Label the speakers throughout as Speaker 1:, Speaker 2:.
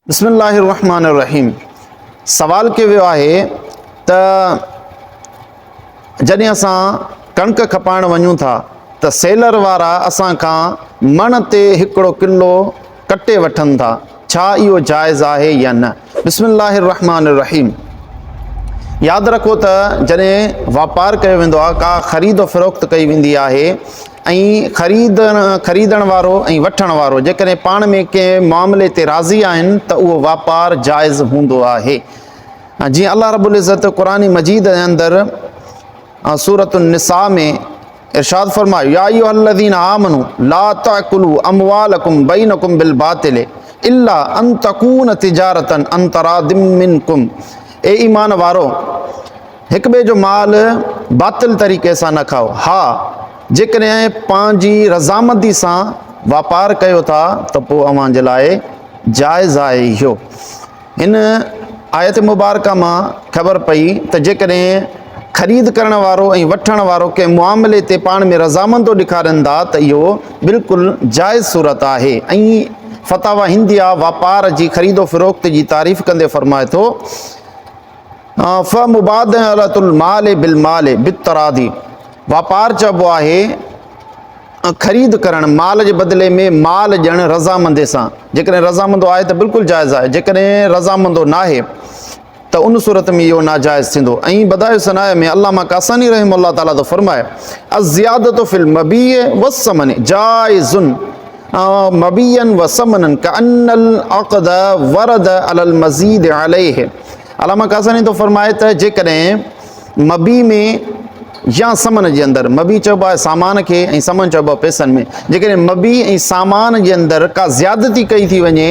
Speaker 1: बिस्मिल्लाहिर्रहमानिर्रहीम। सवाल कयो वियो आहे त जॾहिं असां कणिक खपाइण वञूं था त सेलर वारा असां खां मण ते हिकिड़ो किलो कटे वठनि था, छा इहो जाइज़ आहे या न? बिस्मिल्लाहिर्रहमानिर्रहीम। यादि रखो त जॾहिं वापारु कयो वेंदो आहे, का ख़रीद फ़रोख़्त कई वेंदी आहे ऐं ख़रीदण वारो ऐं वठण वारो जेकॾहिं पाण में कंहिं मामले ते राज़ी आहिनि त उहो वापारु जाइज़ हूंदो आहे। जीअं अल्लाह रब्बुल इज़्ज़त क़ुरान मजीद जे अंदरि सूरत निसा में इरशाद फरमायो, या अय्युहल्लज़ीना आमनू ला ताकुलू अमवालकुम बैनकुम बिल बातिल इल्ला अन तकून तिजारतन अन तरादिम मिनकुम। ए ईमान वारो, हिक ॿिए जो माल बातिल तरीक़े सां न खाओ। हा, जेकॾहिं पंहिंजी रज़ामंदी सां वापारु कयो था त पोइ अव्हां जे लाइ जाइज़ आहे इहो। हिन आयत मुबारका मां ख़बर पई त जेकॾहिं ख़रीद करण वारो ऐं वठण वारो कंहिं मामले ते पाण में रज़ामंदो ॾेखारनि था त इहो बिल्कुलु जाइज़ सूरत आहे। ऐं फतावा हिंदिया वापार जी ख़रीदो फ़रोख़्त जी तारीफ़ कंदे फ़रमाए थो, फ़मुबादलतुल माल बिल माल बितरादी। वापारु चइबो आहे ख़रीद करणु, माल जे बदिले में माल ॾियणु रज़ामंदे सां। जेकॾहिं रज़ामंदो आहे त बिल्कुलु जाइज़ आहे, जेकॾहिं रज़ामंदो न आहे त उन सूरत में इहो नाजाइज़ थींदो। ऐं बदाए सनाए में अल्लामा कासानी रहमहुल्लाह ताला तो फरमाए, अज़ियादतु फिल मबीअ वस्समन जाइज़ुन मबीअन व समनन कअन्नल अक़द वरद अलल मज़ीद अलैहि। अल्लामा कासानी तो फरमाए त जेकॾहिं मबी में या समन जे अंदरि, मबी चइबो आहे सामान खे ऐं समन चइबो आहे पैसनि में, जेकॾहिं मबी ऐं सामान जे अंदरि का ज़्यादती कई थी वञे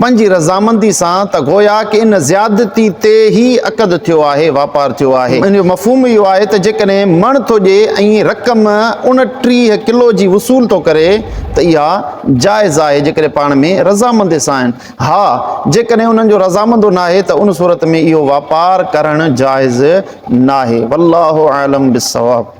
Speaker 1: पंहिंजी रज़ामंदी सां त गोया कि इन ज़्यादती ते ई अक़द थियो आहे, वापारु थियो आहे। इन जो मफ़हूम इहो आहे त जेकॾहिं मण थो ॾिए ऐं रक़म 29 किलो जी वसूल थो करे त इहा जाइज़ आहे जेकॾहिं पाण में रज़ामंदे सां आहिनि। हा, जेकॾहिं उन्हनि जो रज़ामंदो न आहे त उन सूरत में इहो वापारु करणु जाइज़ न आहे। वल्लाहु आलम बिस्सवाब।